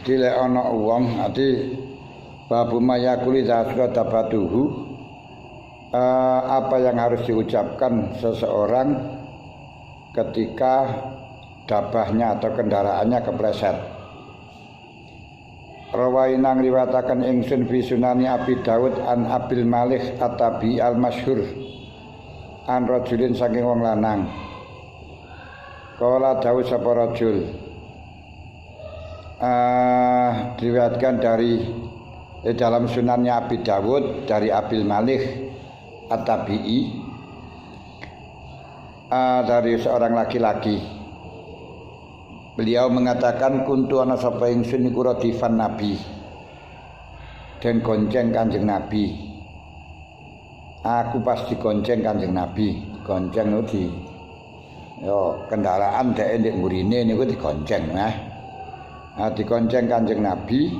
Jadi lek ana wong ati babu mayakuli zasqa tabatuhu, apa yang harus diucapkan seseorang ketika dabahnya atau kendaraannya kepleset. Rawaina ngriwataken ingsun fi sunani Abi Daud an Abil Malik At-Tabi al-Masyhur an rajulin saking wong lanang. Kala dawuh sapa rajul diriwayatkan dari dalam sunannya Abi Dawud dari Abil Malik At-Tabi'i dari seorang laki-laki. Beliau mengatakan kuntu ana sapa ingsun iku radifan Nabi dan gonceng Kanjeng Nabi. Aku pas digonceng Kanjeng Nabi, gonceng di yo kendaraan dhek ndek mburine niku digonceng digonceng Kanjeng Nabi.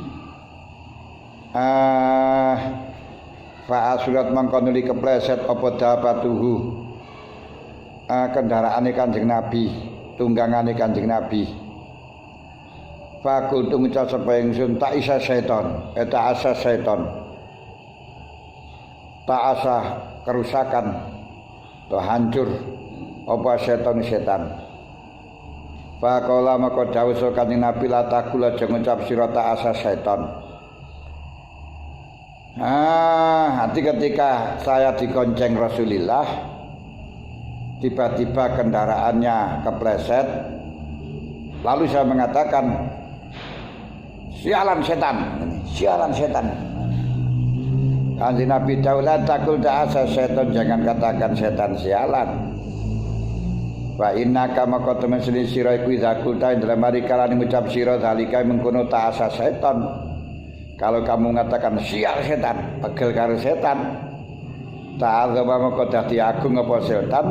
Fa surat mangko nuli kepleset apa dapatuhu kendaraane Kanjeng Nabi, tunggangane Kanjeng Nabi. Fakul ngucap sapa ingsun tak isa setan, eta asa setan. Tak asa kerusakan atau hancur apa setan. Faqala maka dawuh Kanjeng Nabi la takul aja ngucap sira tak asa setan. Hati ketika saya digonceng Rasulullah, tiba-tiba kendaraannya kepleset, lalu saya mengatakan sialan setan. Kanjeng Nabi daulah takul ta'asa setan, jangan katakan setan sialan. Wa innaka maka temen sira iku zakul ta dalam hari kalane ngucap sira zalika mengkono ta'asa setan. Kalau kamu mengatakan sial setan, pegel karo setan, ta'adzaba maka dadi agung apa setan.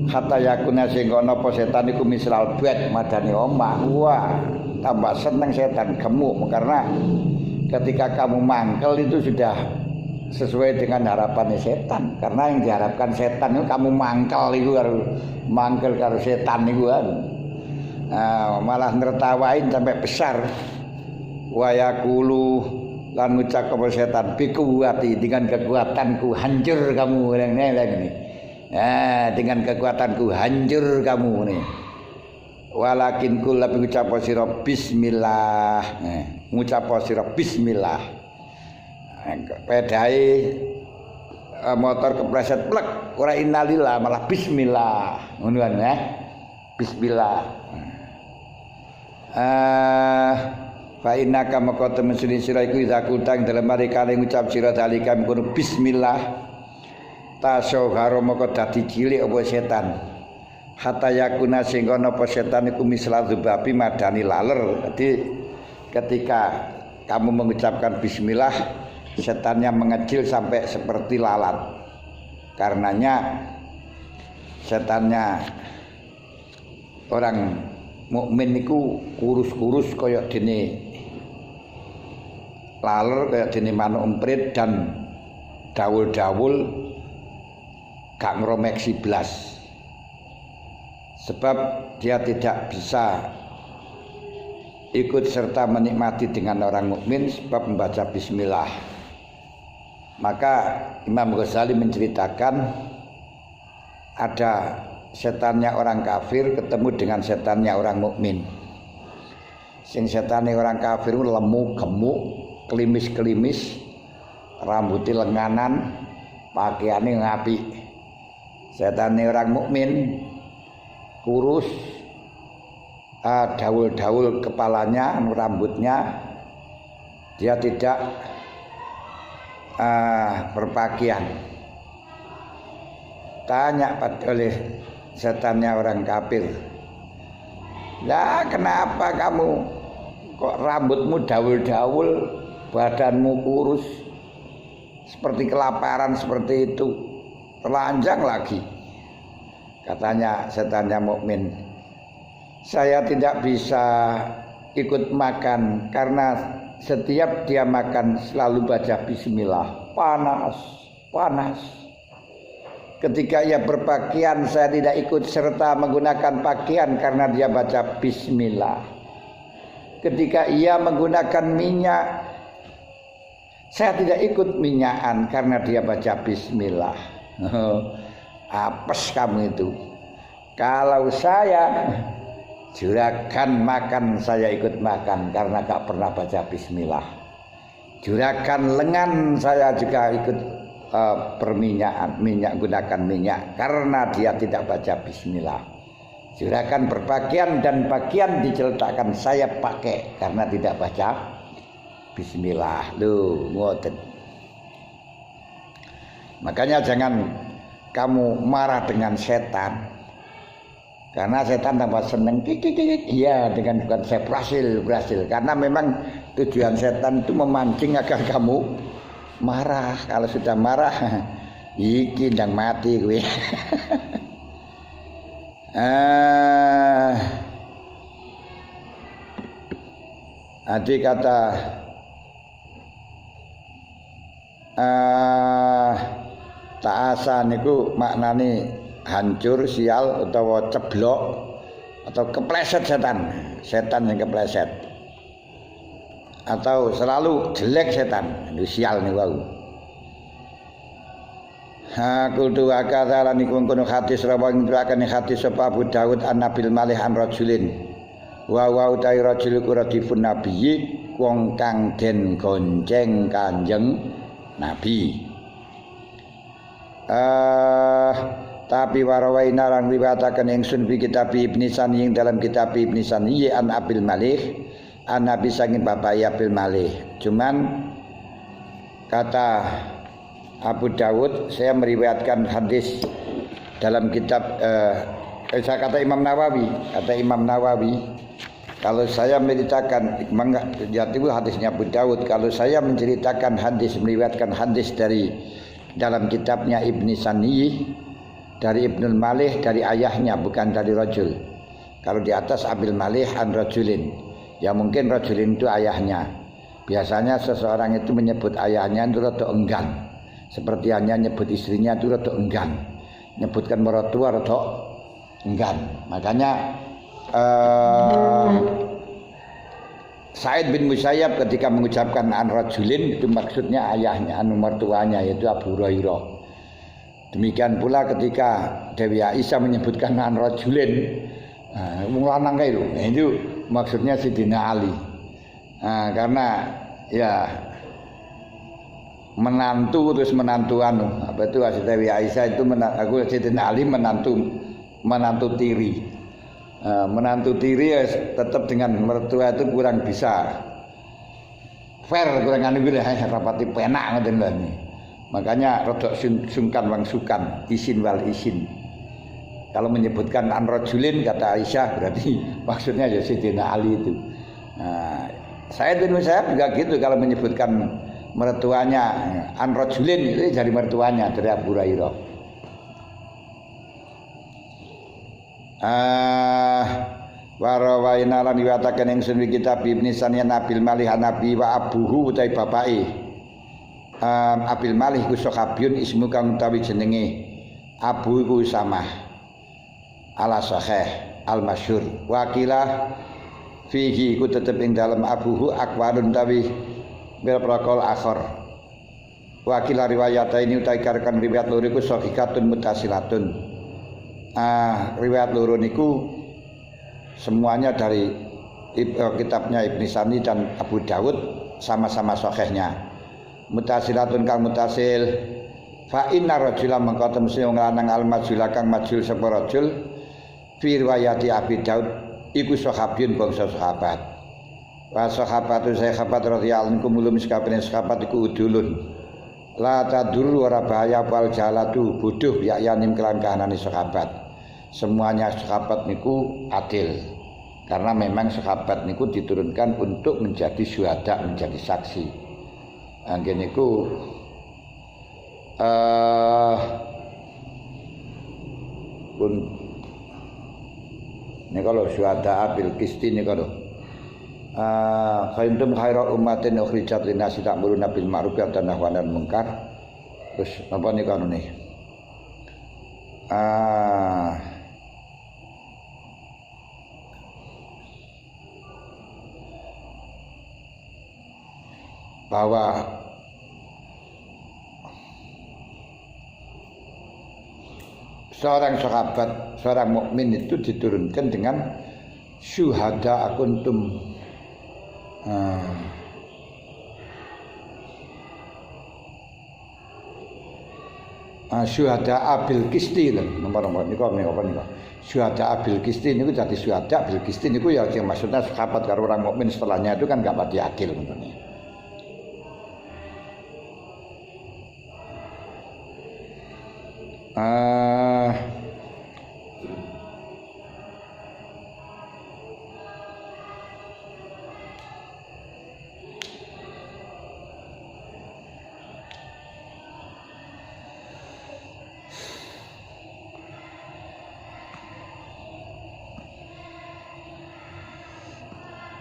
Hatta yakuna sing ana apa setan iku misral bait madani omah. Wah, tambah seneng setan gemuk karena ketika kamu mangkel itu sudah sesuai dengan harapannya setan. Karena yang diharapkan setan itu kamu mangkel itu mangkel karo setan itu malah nertawain sampai besar. Wa yaqulu lan ngucap kepada setan bikuwati, dengan kekuatanku hancur kamu ini. Dengan kekuatanku hancur kamu nih. Walakin kul tapi ngucap sira bismillah. Ngucap sira bismillah. Pedae motor kepleset plek ora innalillah malah bismillah. Ngono kan bismillah. Fa innaka maka temen sira iku zakutang dalam mari kale ngucap sira dalika mengkono bismillah. Tasawharo maka dadi cilik apa setan. Hatta yakuna sehingga apa setan iku misla zubabi madani laler. Jadi ketika kamu mengucapkan bismillah, setannya mengecil sampai seperti lalat. Karenanya setannya orang mukmin niku kurus-kurus kaya dene laler, kaya dene manuk emprit dan dawul-dawul gak ngromeksi blas. Sebab dia tidak bisa ikut serta menikmati dengan orang mukmin sebab membaca bismillah. Maka Imam Ghazali menceritakan ada setannya orang kafir ketemu dengan setannya orang mukmin. Sing setannya orang kafir lemu, gemuk, klimis-klimis, rambutnya lenganan, pakaiannya ngapik. Setannya orang mukmin kurus, daul-daul kepalanya, rambutnya, dia tidak berpakaian. Tanya oleh setannya orang kafir, "Lah kenapa kamu kok rambutmu daul-daul, badanmu kurus, seperti kelaparan seperti itu, telanjang lagi?" Katanya setannya mukmin, "Saya tidak bisa ikut makan karena setiap dia makan selalu baca bismillah. Panas. Ketika ia berpakaian saya tidak ikut serta menggunakan pakaian karena dia baca bismillah. ketika ia menggunakan minyak, saya tidak ikut minyakan karena dia baca bismillah. Apes kamu itu. Kalau saya juragan makan, saya ikut makan karena gak pernah baca bismillah. Juragan lengan saya juga ikut perminyakan, minyak gunakan minyak karena dia tidak baca bismillah. Juragan berpakaian dan pakaian dicetakkan saya pakai karena tidak baca bismillah. Loh, ngoten. Makanya jangan kamu marah dengan setan. Karena setan tambah seneng. Iya, dengan bukan saya berhasil. Karena memang tujuan setan itu memancing agar kamu marah. Kalau sudah marah, iki ndang mati kowe. Adi kata ta'asa niku maknane hancur, sial utawa ceblok atau kepleset setan. Setan yang kepleset. Atau selalu jelek setan, sial niku. Kultu akadzala niku kono hadis rawang ndrakan hadis sapa Abu Daud an Nabil Malih an rajulin wa utai rajul kuradifun nabiyyi wong kang den gonceng Kanjeng Nabi. Tapi warawaina lan riwayataken ingsun fi kitab Ibnu Sani ing dalam kitab Ibnu Sani an Abil Malih an Nabi sanging bapak Abil Malih. Cuman kata Abu Dawud, saya meriwayatkan hadis dalam kitab saya kata Imam Nawawi, kalau saya menceritakan jatuh hadisnya Abu Dawud, kalau saya menceritakan hadis, meriwayatkan hadis dari dalam kitabnya Ibnu Sani dari Ibnul Malih dari ayahnya, bukan dari rajul. Kalau di atas Abil Malih an rajulin, ya mungkin rajulin itu ayahnya. Biasanya seseorang itu menyebut ayahnya itu rada enggan. Seperti hanya nyebut istrinya itu rada enggan, nyebutkan mertua rada enggan. Makanya Sa'id bin Musayyab ketika mengucapkan an rajulin itu maksudnya ayahnya, anu mertuanya yaitu Abu Hurairah. Demikian pula ketika Dewi Aisyah menyebutkan an rajulin, wong lanang kae lho, itu maksudnya Sidina Ali. Karena ya menantu terus menantu apa itu Dewi Aisyah itu aku Sidina Ali menantu tiri. Menantu tiri ya tetap dengan mertua itu kurang bisa fair, kurang anu gitu rapati penak ngoten lho. Makanya rodok sungkan wang sukan, isin wal isin. Kalau menyebutkan an rajulin kata Aisyah berarti maksudnya ya Sidina Ali itu. Saya juga gitu kalau menyebutkan mertuanya an rajulin itu dari mertuanya dari Abu Hurairah. Warawaina lan riwayataken ing sunwi kitab Ibnu Sani Nabil Malih Nabi wa abuhu utai bapake. Abil Malih ku sahabiun ismu kang utawi jenenge Abu iku Usamah ala sahih al masyhur. Wakilah fihi ku tetep ing dalem abuhu akwalun tawi bil prokol akhir. Wakil riwayat ini utai karkan riwayat loro iku sahihatun mutasilatun. Riwayat loro niku semuanya dari kitabnya Ibnu Sani dan Abu Dawud sama-sama sahihnya. Mutasilatun kang mutasil fa inna rajulan mangka temse wong lanang al majula kang majul sapa rajul fi riwayati Abi Daud iku sahabiyun bangsa sahabat. Wa sahabatu sahabat radhiyallahu anhum mulum sakabehane sahabat iku udulun. La tadur ora bahaya wal jalatu bodoh ya yanim kelan kahanane sahabat. Semuanya sahabat niku adil. Karena memang sahabat niku diturunkan untuk menjadi syuhada, menjadi saksi. Anggen niku pun ini kalau syuhada bil qisti ini kalau khairun khairu ummatin ukhrijat linnasi ta'muruna bil ma'ruf wa tanhauna 'anil munkar. Terus apa nih kalau nih? bahwa seorang sahabat, seorang mukmin itu diturunkan dengan syuhada kuntum syuhada abil kisti nomor niku syuhada abil kisti niku dadi syuhada abil kisti niku ya maksudnya sahabat karo orang mukmin setelahnya itu kan enggak pati adil ngono.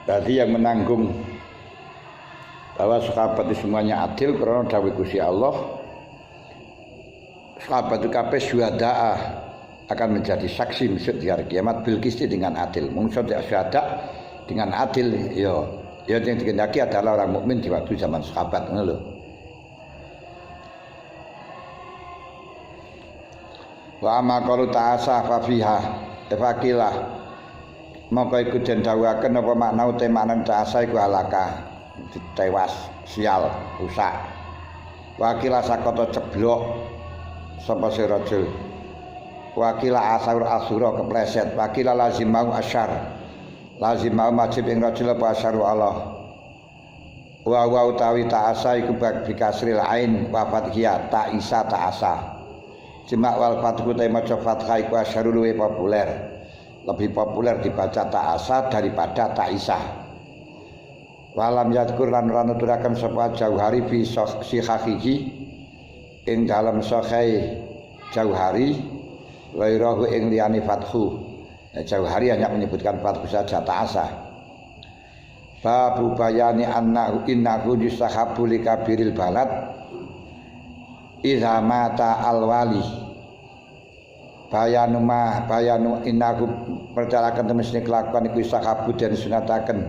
Tadi yang menanggung bahwa sahabat itu semuanya adil karena dawuh Gusti Allah. Sahabat itu kabeh syuhada akan menjadi saksi besok di hari kiamat bil qisti dengan adil. Mungkin syuhada dengan adil ya yang dikehendaki adalah orang mukmin di waktu zaman sahabat ngono lho. Wa amma qalu ta'asa fa fiha tafaqilah maka iku den dawuhaken apa makna utamanen ta'asa iku halaka tewas sial rusak. Wakilah sakota ceblok sapa si rajul. Wakilah asura kepleset. Wakilah lazimau asyar. Lazimau majib ing rajul apa asyaru Allah. Wa utawi ta'asa iku bagi kasril ain wa fathiyah ta'isa ta'asa. Jema' wal fathu ta maca fathah iku asyaru luwih populer. Lebih populer dibaca ta'asa daripada ta'isa. Walam yadkur lan nuturaken sapa Jauhari fi sihahihi ing dalam sahih Jauhari wairahu ing liyane fathu. Jauhari hanya menyebutkan fathu saja ta'asa. Babu bayani annahu innahu yustahabu likabiril balad idza mata alwali. Bayanu innahu percarakan temesne kelakuan iku sahabu dan sunataken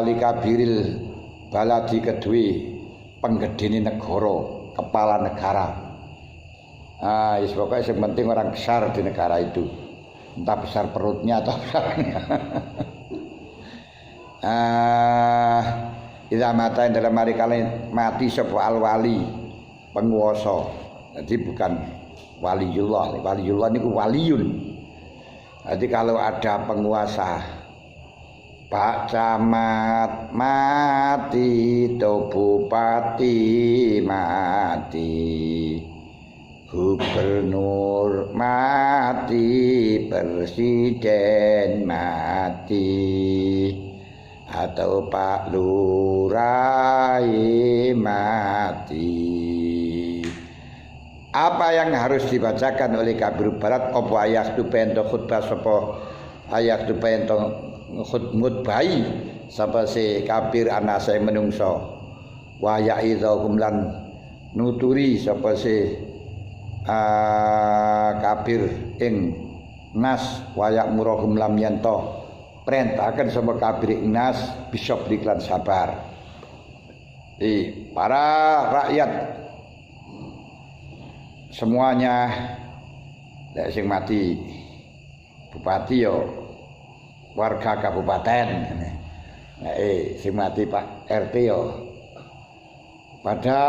likabiril baladi kedue penggedene negara, kepala negara. Pokoknya yang penting orang besar di negara itu, entah besar perutnya atau besarnya. Idza mata dalam hari kalian mati sapa alwali penguasa. Jadi bukan waliullah niku waliyun. Jadi kalau ada penguasa, Pak Camat mati, to Bupati mati, Gubernur mati, Presiden mati, atau Pak Lurah mati. Apa yang harus dibacakan oleh kabir barat? Apa ayat tu pento khutbah sapa ayat tu pento khutbahi sapa si kabir anase menungso wa ya'idhum lan nuturi sapa si kabir ing nas wa ya'muruhum lam yanto perintahkan sapa kabir ing nas bisa beriklan sabar. Para rakyat semuanya lek sing mati bupati yo warga kabupaten, sing mati Pak RT yo pada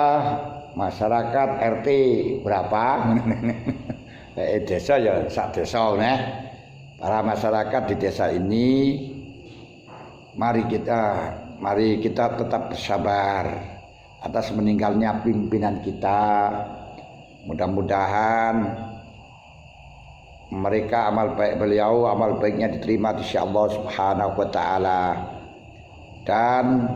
masyarakat RT berapa desa ya sak desa para masyarakat di desa ini mari kita tetap bersabar atas meninggalnya pimpinan kita. Mudah-mudahan mereka amal baik beliau, amal baiknya diterima di sisi Allah Subhanahu wa taala. Dan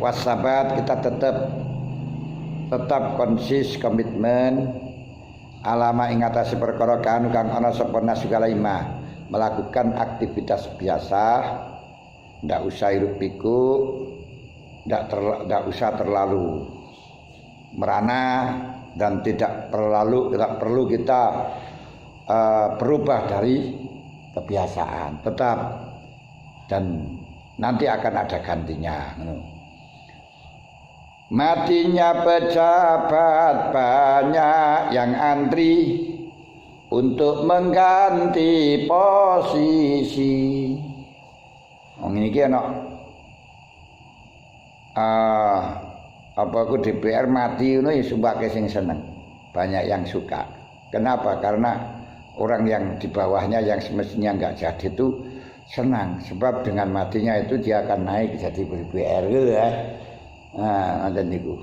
wasabat kita tetap konsis komitmen alama ing atase perkara kang ana sapa nasugala ima melakukan aktivitas biasa, ndak usah hiruk pikuk, ndak usah terlalu merana dan tidak perlu kita berubah dari kebiasaan. Tetap dan nanti akan ada gantinya. Matinya pejabat banyak yang antri untuk mengganti posisi. Ini ana apa aku DPR mati ngono ya sumpake sing seneng. Banyak yang suka. Kenapa? Karena orang yang di bawahnya yang semestinya enggak jadi itu senang, sebab dengan matinya itu dia akan naik jadi DPR gitu ya. Nah, ada niku.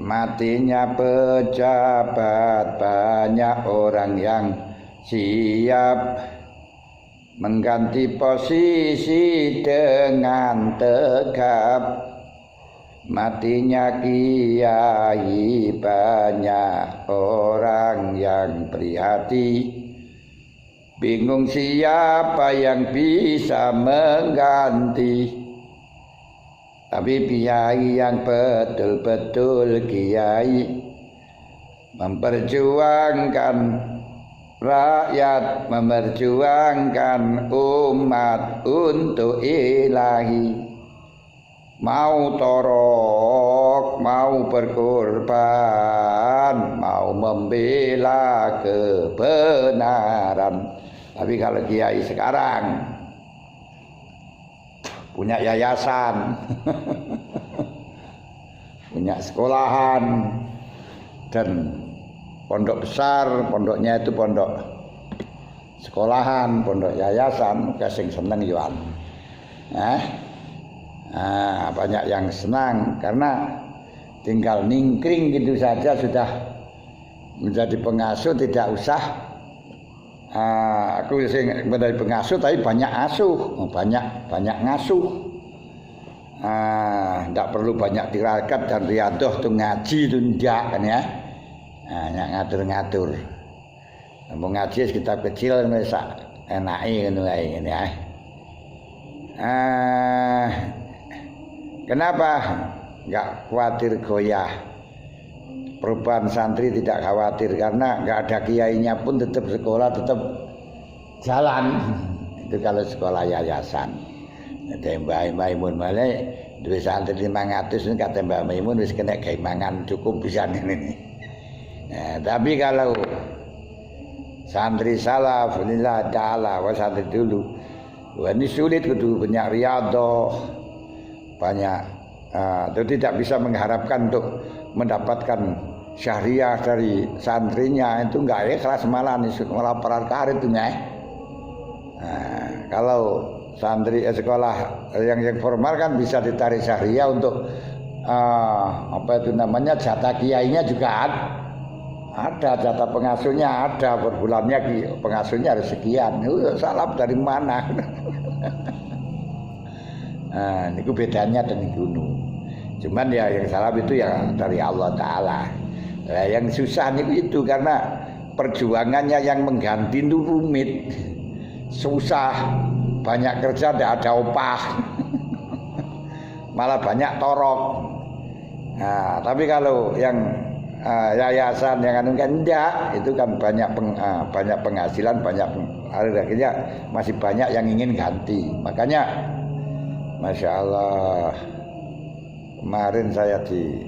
Matinya pejabat banyak orang yang siap mengganti posisi dengan tegap. Matinya kiai banyak orang yang prihatin, bingung siapa yang bisa mengganti. Tapi kiai yang betul-betul kiai memperjuangkan rakyat, memperjuangkan umat untuk ilahi. Mau torok, mau berkorban, mau membela kebenaran. Tapi kalau kiai sekarang punya yayasan, punya sekolahan, dan pondok besar, pondoknya itu pondok sekolahan, pondok yayasan, kasing seneng yuan. Banyak yang senang karena tinggal ningkring gitu saja sudah menjadi pengasuh, tidak usah aku sing menjadi pengasuh tapi banyak asuh, banyak ngasuh. Tidak perlu banyak tirakat dan riadoh tuh ngaji itu enggak kan ya. Ngatur-ngatur. Mau ngaji kitab kecil mesa enake ngono ae ya. Kenapa enggak khawatir goyah? Perubahan santri tidak khawatir karena enggak ada kiainya pun tetap sekolah tetap jalan. Itu kalau sekolah yayasan. Ada Mbak Maimun malah duwe santri 500 kata Mbak Maimun wis kena gawe mangan cukup bisa ini. Tapi kalau santri salaf lillah taala wa santri dulu wah ini sulit kudu banyak riyadhah banyak itu tidak bisa mengharapkan untuk mendapatkan syariah dari santrinya itu enggak ikhlas malah melaparan karir itu ya. Kalau santri sekolah yang formal kan bisa ditarik syariah untuk apa itu namanya jatah kiainya juga ada jatah pengasuhnya ada per bulannya pengasuhnya harus sekian. Salah dari mana? Niku bedanya dan niku. Cuman ya yang salah itu ya dari Allah Ta'ala. Yang susah itu karena perjuangannya yang mengganti itu rumit, susah, banyak kerja tidak ada upah, malah banyak torok. Tapi kalau yang yayasan yang anu kan enggak, itu kan banyak penghasilan, akhirnya masih banyak yang ingin ganti. Makanya Masya Allah kemarin saya di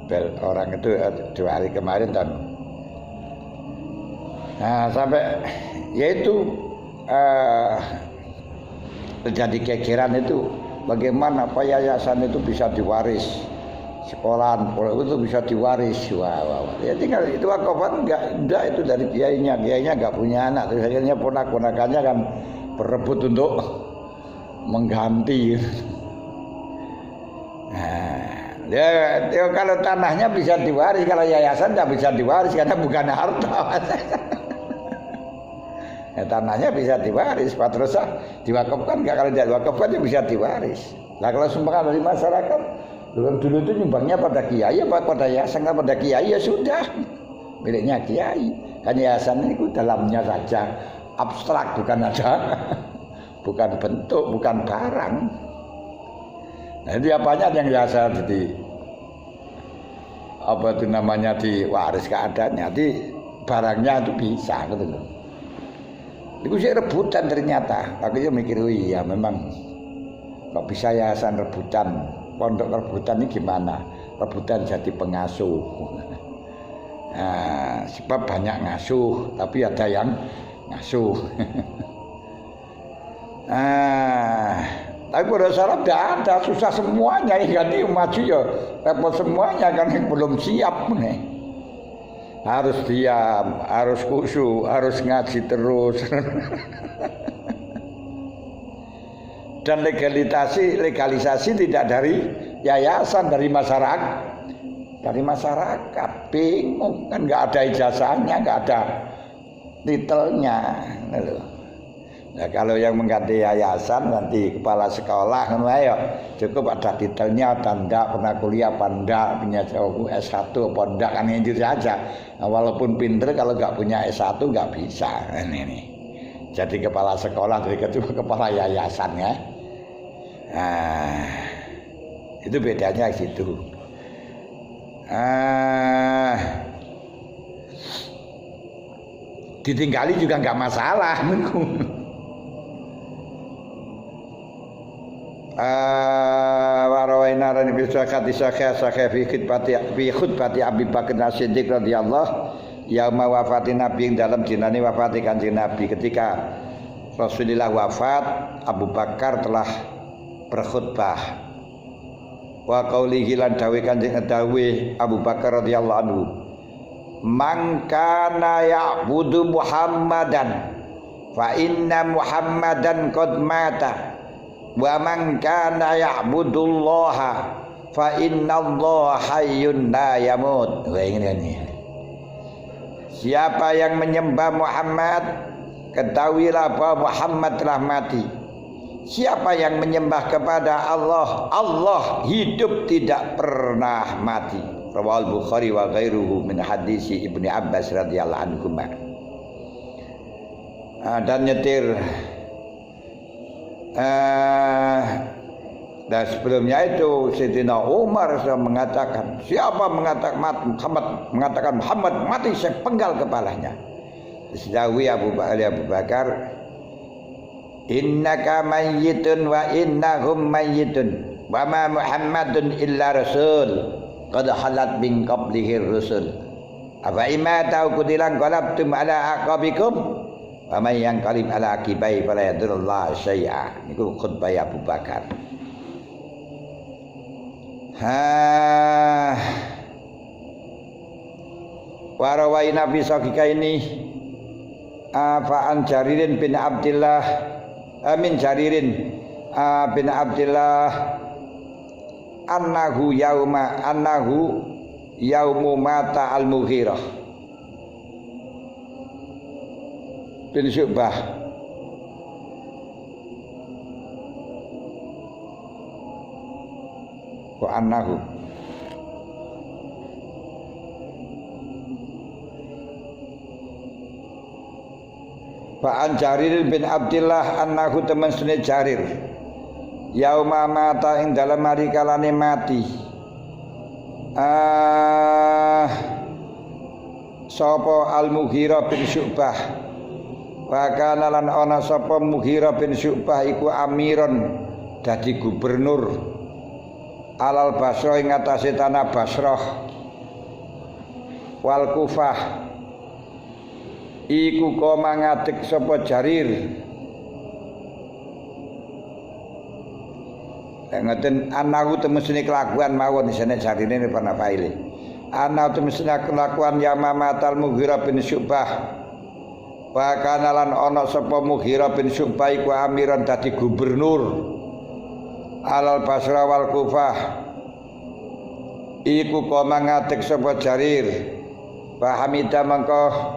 bel orang itu 2 hari kemarin dan sampai yaitu terjadi kegeran itu bagaimana apa yayasan itu bisa diwaris, sekolahan itu bisa diwaris. Wah. Ya tinggal itu wakafan enggak itu dari kiainya enggak punya anak, terus akhirnya ponak-ponakannya kan berebut untuk mengganti. Ya kalau tanahnya bisa diwaris, kalau yayasan tidak bisa diwaris karena bukan harta. Tanahnya bisa diwaris, patrosa diwakafkan enggak, kalau tidak diwakafkan ya bisa diwaris. Nah kalau sumbangan dari masyarakat dulu itu nyumbangnya pada kiai apa pada yayasan, pada kiai ya sudah miliknya kiai. Kan yayasan itu dalamnya saja abstrak, bukan ada bukan bentuk, bukan barang. Nah, itu banyak yang biasa jadi apa itu namanya diwaris keadaannya, di barangnya itu bisa gitu loh. Itu sih rebutan ternyata. Aku juga mikir, oh iya memang kok bisa yayasan rebutan, pondok rebutan ini gimana? Rebutan jadi pengasuh. Nah, sebab banyak ngasuh, tapi ada yang ngasuh. Tapi pada saat tidak ada, susah semuanya, ganti maju ya repot semuanya kan belum siap nih. Harus diam, harus khusyuk, harus ngaji terus. Dan legalisasi tidak dari yayasan, dari masyarakat. Dari masyarakat bingung kan, nggak ada ijazahnya, nggak ada titelnya. Nah, kalau yang mengganti yayasan nanti kepala sekolah kan ayo cukup ada titelnya, tanda pernah kuliah apa enggak, punya S1 apa enggak, kan itu saja. Nah, walaupun pinter kalau nggak punya S1 nggak bisa. Ini jadi kepala sekolah dari ketua kepala yayasan ya. Nah, itu bedanya gitu. Ditinggali juga nggak masalah. Warawaina rani bisakati sakha fi khutbati Abi Bakar As-Siddiq radhiyallahu yauma wafati Nabi, dalam dinane wafati Kanjeng Nabi. Ketika Rasulullah wafat, Abu Bakar telah berkhutbah. Wa qaulihi lan dawe Kanjeng Abu Bakar radhiyallahu anhu, man kana ya'budu Muhammadan fa inna Muhammadan qad mata wa man kana ya'budullaha fa innallaha hayyun la yamut. Wah, ini. Siapa yang menyembah Muhammad, ketahuilah bahwa Muhammad telah mati. Siapa yang menyembah kepada Allah, Allah hidup tidak pernah mati. Rawahul Bukhari wa ghairuhu min hadisi Ibnu Abbas radhiyallahu anhu. Dan nyetir dan sebelumnya itu Sayyidina Umar sudah mengatakan, siapa mengatakan Muhammad mati, saya penggal kepalanya. Disdawi Abu Bakar, innaka mayyitun wa innahum mayyitun wa ma Muhammadun illa rasul qad halat min qablihi rusul afa imata qutilan qalabtum ala aqabikum wa may yanqalib ala aqibai fala yadurullah syai'a. Niku khutbah Abu Bakar. Warawai Nabi Sakika ini Fa'an Jaririn bin Abdillah Amin Jaririn bin Abdillah annahu yaumu mata al-Mughirah bin Syu'bah wa annahu Fa'an Jarir bin Abdillah annahu teman sunni Jarir yauma mata ing dalam hari kalane mati sapa al-Mughirah bin Syu'bah wa kana lan ana sapa Mughirah bin Syu'bah iku amiron dadi gubernur alal Basrah ing atase tanah Basrah wal Kufah iku koma ngadeg sapa Jarir. Ngaten anahu temesine kelakuan mawon isine jarine pernah faile. Ana temesine kelakuan ya Mamatal Mughirah bin Syu'bah. Wa kana lan ana sapa Mughirah bin Syu'bah iku amiran dadi gubernur alal Basra wal Kufah. Iku koma ngadeg sapa Jarir. Wa hamida mangko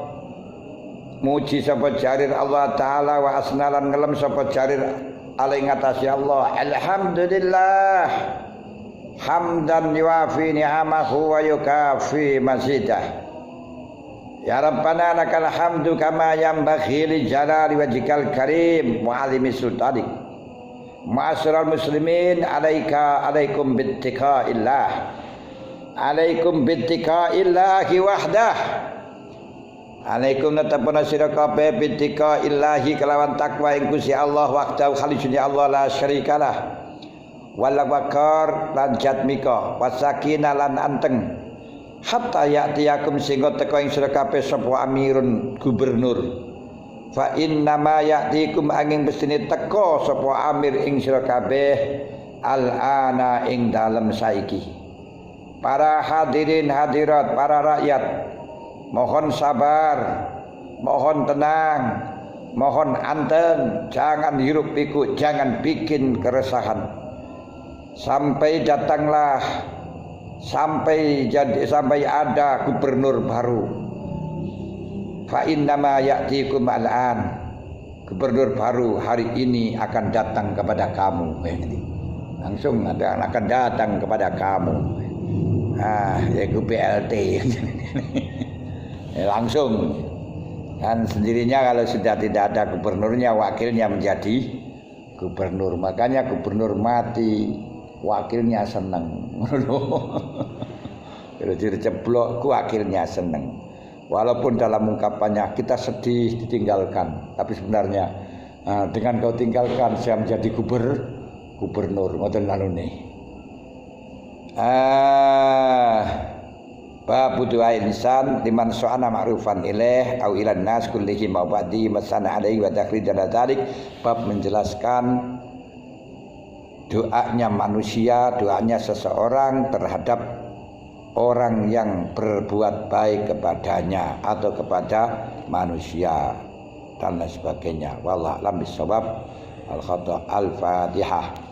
muji sapa Jarir Allah Ta'ala wa asnalan ngelem sapa Jarir alai ngatasi Allah, alhamdulillah hamdan yuafi ni'amahu wa yukafi mazidah. Ya Rabbana lakal hamdu kama yanbaghi li jalali wajhikal karim wa alimi sultanik. Ma'asyiral muslimin alaikum bittiqaillah. Alaikum bittiqaillahi wahdah. Alaikum natapuna sira kabeh bitika illahi kelawan takwa ing Gusti Allah wahdahu khalisuni Allah la syarikalah wal waqar lan jatmika wasakina lan anteng hatta ya'tiyakum sehingga teka ing sira kabeh sapa amirun gubernur fa inna ma ya'tikum angin bestine teka sapa amir ing sira kabeh al-ana ing dalem saiki. Para hadirin hadirat, para rakyat, mohon sabar, mohon tenang, mohon anteng, jangan hiruk pikuk, jangan bikin keresahan. Sampai datanglah, sampai ada gubernur baru. Fa innama ya'tikum al'an. Gubernur baru hari ini akan datang kepada kamu. Langsung akan datang kepada kamu. Yaitu BLT. Langsung. Dan sendirinya kalau sudah tidak ada gubernurnya, wakilnya menjadi gubernur. Makanya gubernur mati, wakilnya seneng. Kalau diceblok, wakilnya seneng. Walaupun dalam ungkapannya kita sedih ditinggalkan, tapi sebenarnya dengan kau tinggalkan saya menjadi gubernur. Ngoten lalune. Bab doa insan liman so'ana ma'rufan ilaih au ilan nas kullihim wa ba'di masana alaihi wa takhrid ala dzalik. Bab menjelaskan doanya manusia, doanya seseorang terhadap orang yang berbuat baik kepadanya atau kepada manusia dan lain sebagainya. Wallahu a'lam bishawab. Al-Fatihah.